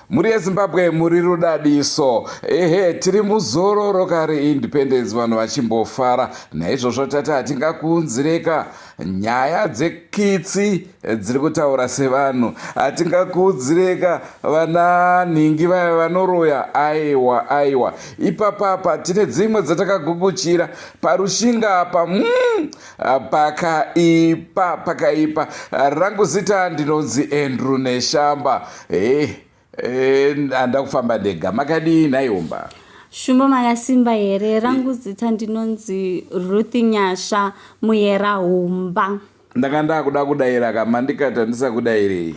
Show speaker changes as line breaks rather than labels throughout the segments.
Muri yeZimbabwe muri rudadiso. Tiri muzororo kare independence vanhu vachimbofara. Naizvozvo tati hatingakuunzireka nyaya dzekitsi dziri kutaura sevanhu. Hatingakuunzireka vana nhingi vaya vanoroya. Aiwa. Ipapapa tine dzimwe dzatakagukuchira parushinga apa. Pakaipa. Rangu zita ndinonzi Andrew Neshamba. Handa kufamba ndega. Makadii naiomba?
Shumba makasimba here. Rangu zita ndinonzi Ruth Nyasha Muyera Humba.
Ndakanda kuda kudaira kama ndikati ndisakudairirei.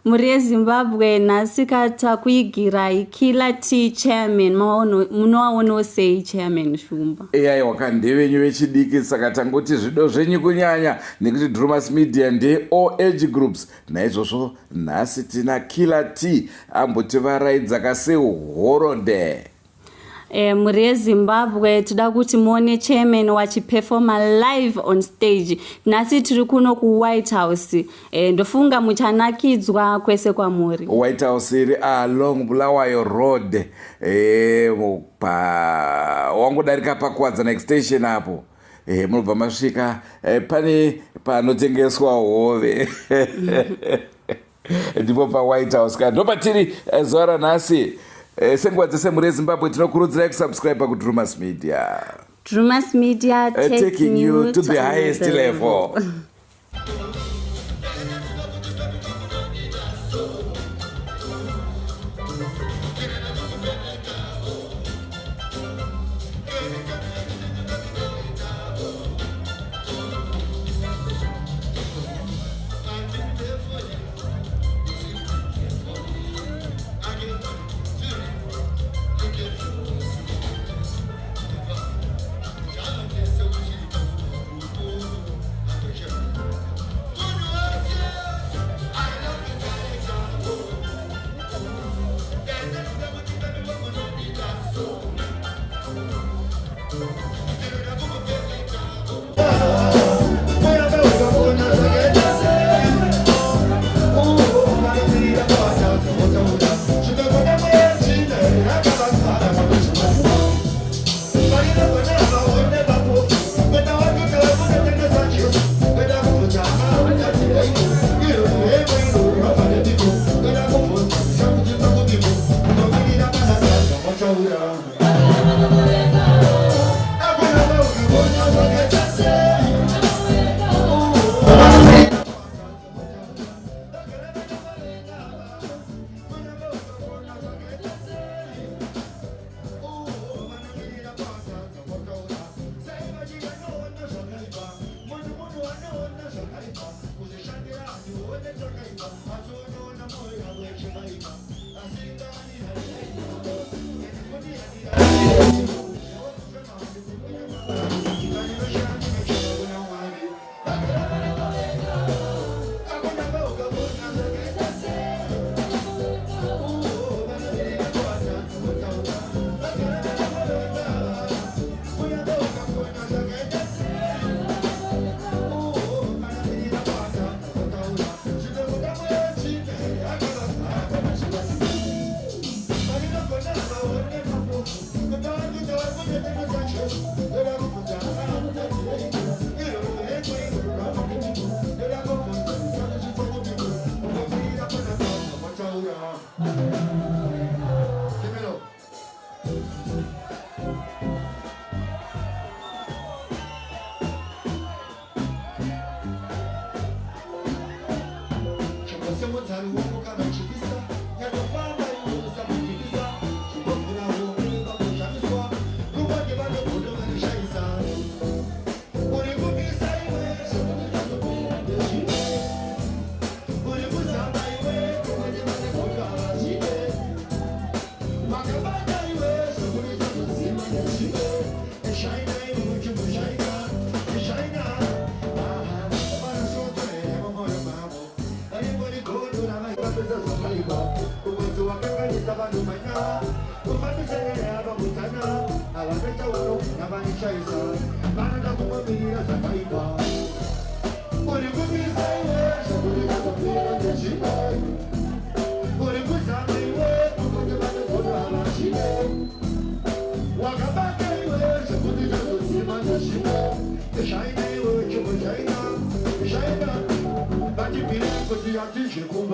Muri yeZimbabwe nhasi takuigirai Killer T chairman. Munowaonawo sei chairman Shumba?
Aiwa kandevenyu vechidiki saka tangoti zvido zvenyu kunyanya nekuti Drewmas Media ndeye all age groups. Naizvozvo nhasi tina Killer T ambotivaraidza kasehorode.
Muri yeZimbabwe toda kuti muone chairman wachiperforma live on stage. Nhasi tiri kuno kuWhite House. Ndofunga muchanakidzwa kwese kwamuri.
White House iri along Bulawayo Road. Wangodarika pakuwadzana extension apo. Munobva masvika pane panotengeswa hove. Ndipo paWhite House kana ndopatiri zuva ranhasi. Senguva dzese muri yeZimbabwe tinokurudzirai kusubscribe kuDrewmas Media.
Drewmas Media
taking you to the highest level.
Thank you.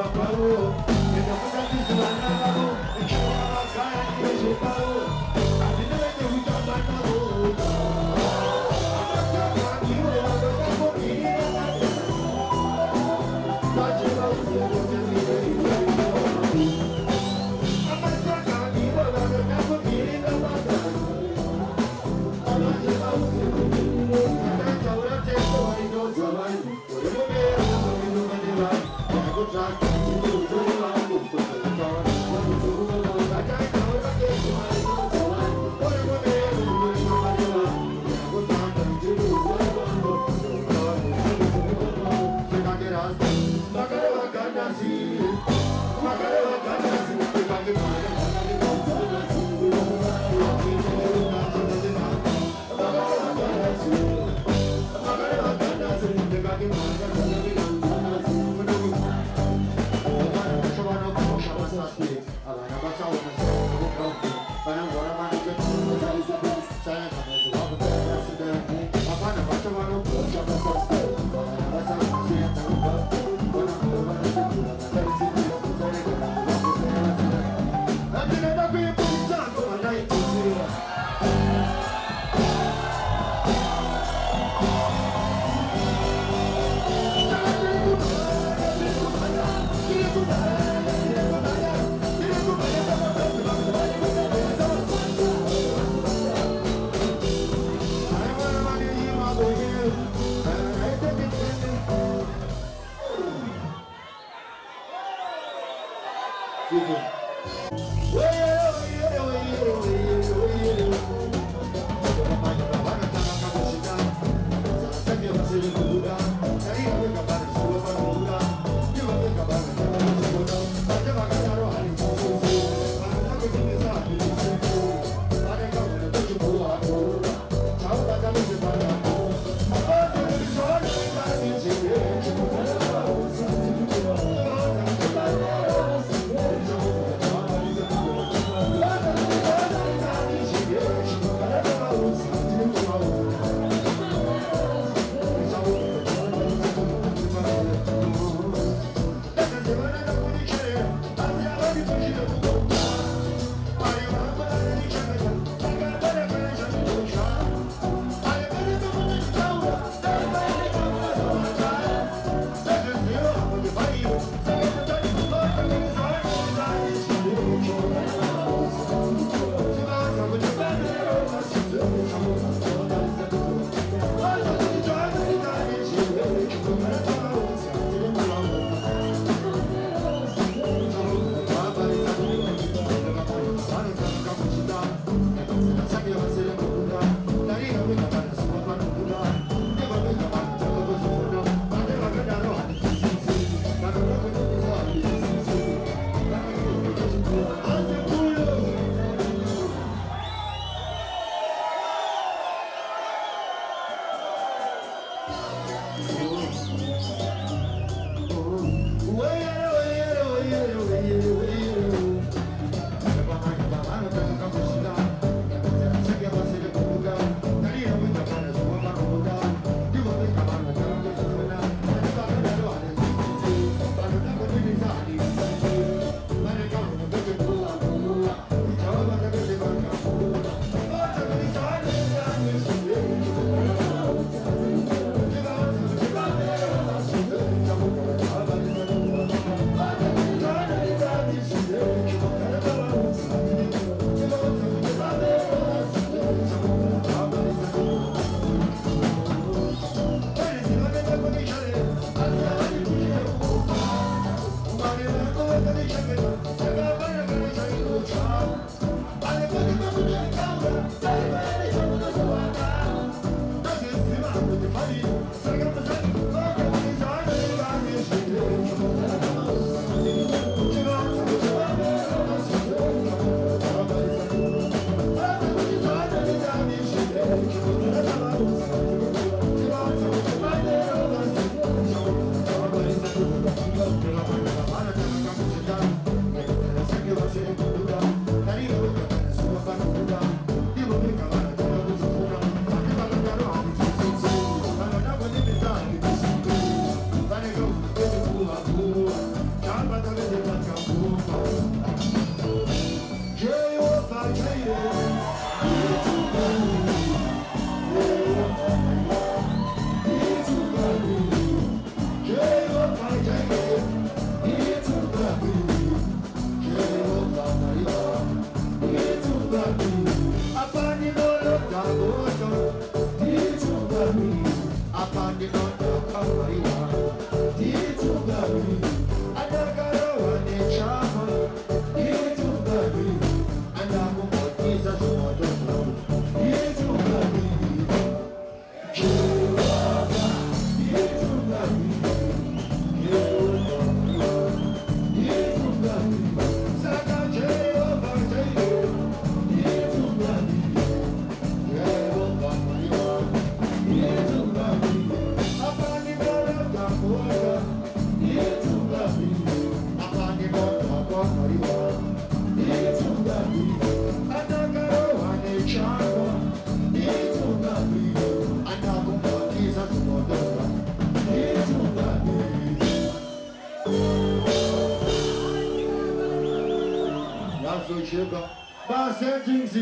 bazocheka basettings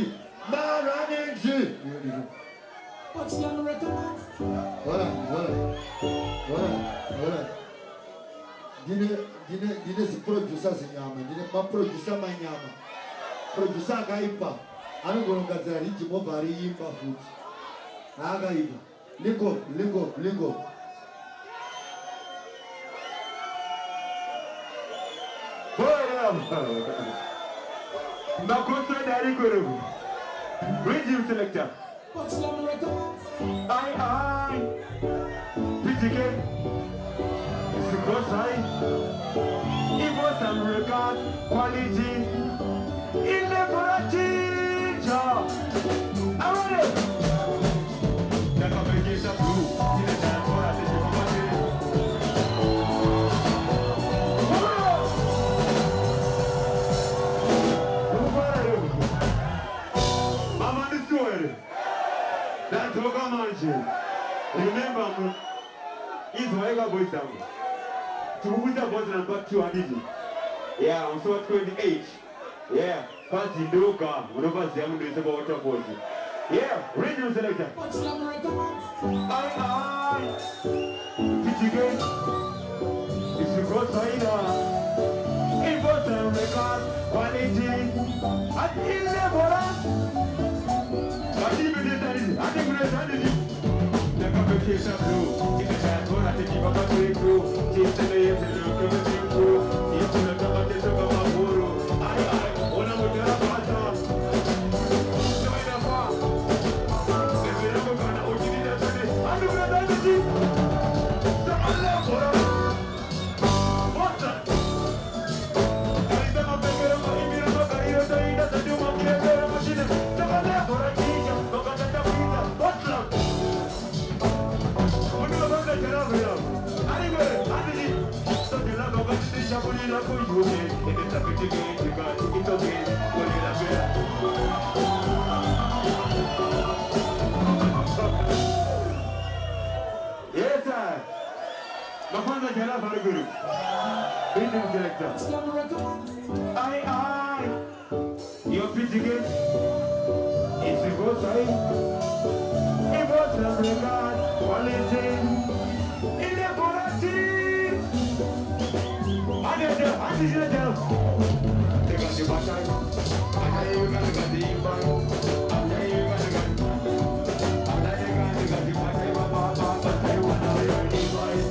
barunnings.
What's the record?
Voilà. Dine si producer zinyama, dine ma producer manyama. Producer akaipa. Anogorongadzira rijimo bari imba futi. Akaipa. Lingo.
Makoto dari guru. Rhythm selector.
What's the record?
I. PTK. It's the cross eye. It was some record quality. In the teacher. I want it. The complication blue. In the dance for us. That's what I'm on. Remember, it's Wega Boys down. To who's the boss number 200? Yeah, I'm so 28. Yeah, first in the car, one of us young is about water boys. Yeah, radio selector.
What's the record?
I. PTK. It's the cross rider. It was a record quality. And in the border. I think we're ready. The competition blue. In the dance, I think you're going to through. Teach the layers and look at the through. Teach the competition of my guru. I, one of the other. No, in the far. If you're never going to open it up, I do not know the team. The Allah for us. What's that? There is a bigger of my immediate career. There is a new machine. The Allah for us. What's up? What do you want to tell me? Anyway, so the love of the Shabulina for you. It is a pretty game. You got to get away. What did I feel? Yes, sir. My father tell us very good. Rhythm selector.
What's the record?
I. Your pretty game. It's a good sign. It was a record quality in the quality. I did it. They got the button. I tell you, got the impact. I tell you, got the button. But I want to hear the voice.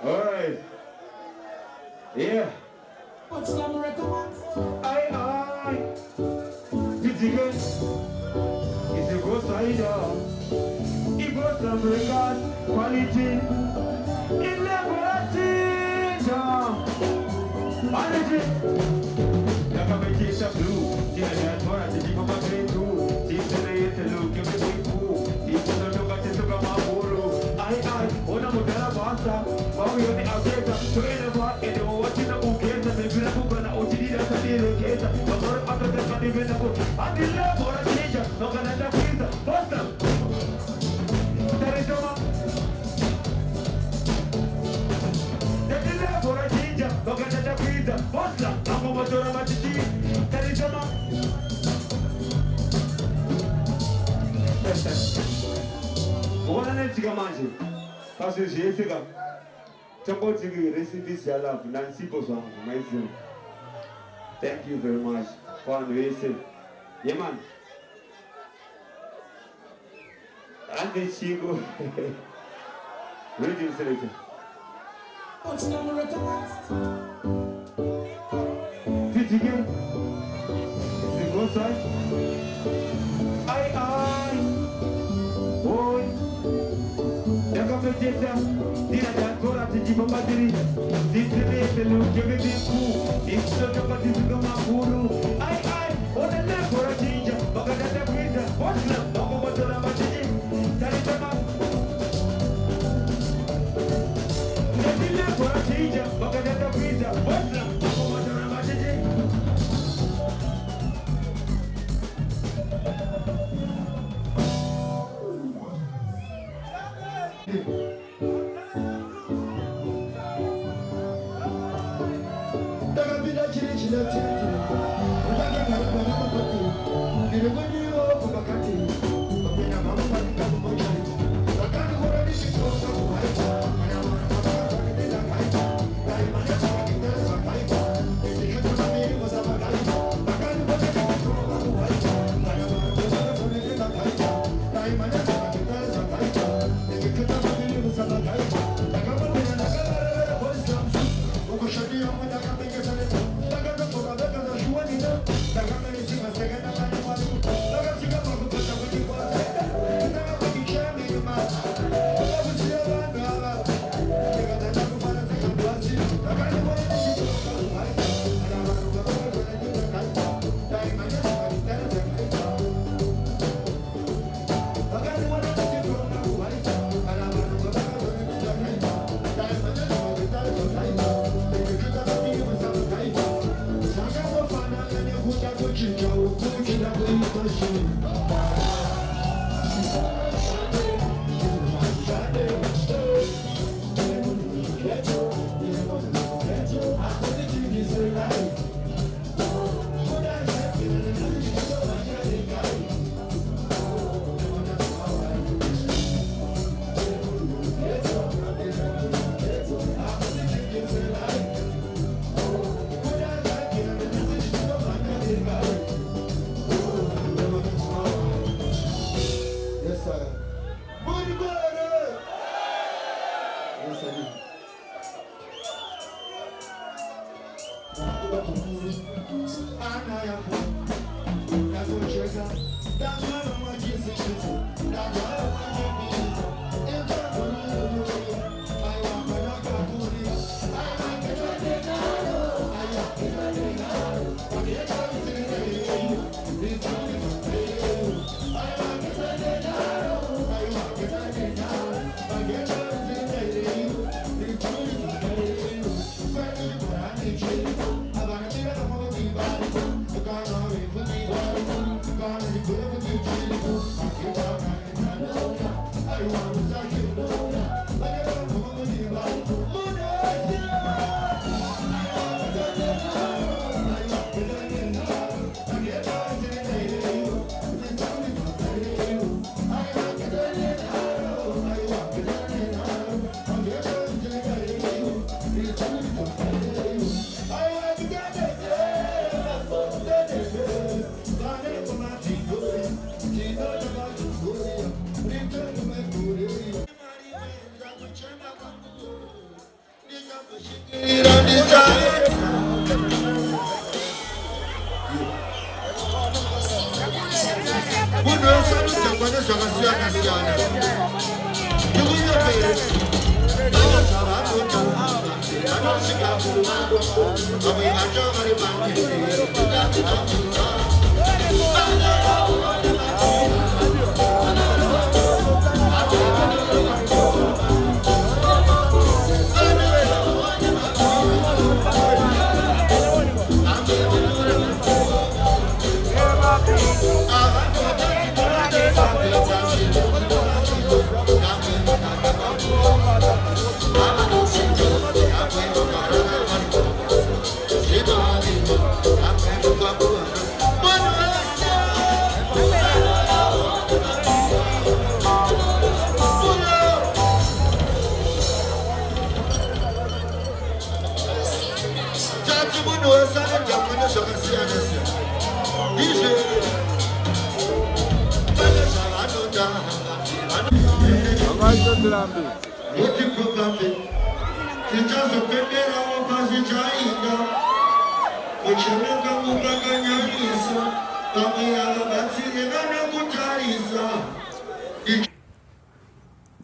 Alright. Yeah.
What's the record?
I. PTK. It's a ghost rider. It goes some record quality. In the quality. Quality. The competition blue. The dance for us. The competition blue. This is the look. Everything cool. This is the look at the Sugamaburu. I. Ona mudara basta. Wawi yoni ageta. Tuene wa. Ede watina uketa. Mebina kubana. Uchidida sadile keta. Mamore patata kadivena ku. Adile bora chinja. Nokanata pizza. Basta. Tarizoma. Adile bora chinja. Nokanata pizza. Basta. Amo motora matiti. Tarizoma. Wana netiga manje. Parce que j'ai fait comme Chambo Tigi recipe Salaf, Nancy Boswam, my son. Thank you very much for the yeah, man. And then she go. Radio selector.
What's the record?
Did you get? Is it go side? I. Boy. The competition, the Ancora to Jibamadiri, this is the look, everything cool. It's not about this Gamapuru. I, on the left for a change, Bagada Pizza, what's left? No more to the machine. That is the man.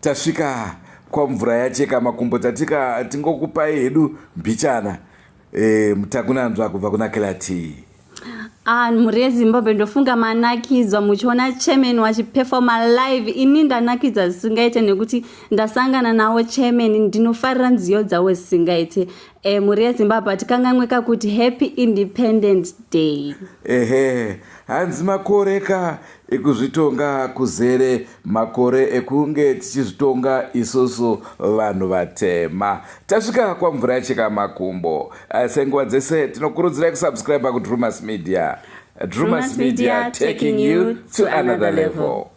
Tasvika kwamvura yacheka makumbo tatika tingokupai hedu mbichana mutakunanzwa kubva kuna Kilati.
Mhuri yeZimbabwe ndofunga manakidzwa muchiona chairman wachiperforma live. Ini ndanakidza zisingaite nekuti ndasangana nawo chairman, ndinofarira nziyo dzawo zisingaite. Mhuri yeZimbabwe tikanganwika kuti Happy Independence Day.
Hanzi makoreka ekuzvitonga kuzere makore ekunge tichizvitonga isusu vanhu vatema. Tasvika kwamvura yacheka makumbo. Senguva dzese tinokurudzirai kusubscribe kuDrewmas Media. Drewmas Media, taking you to another level.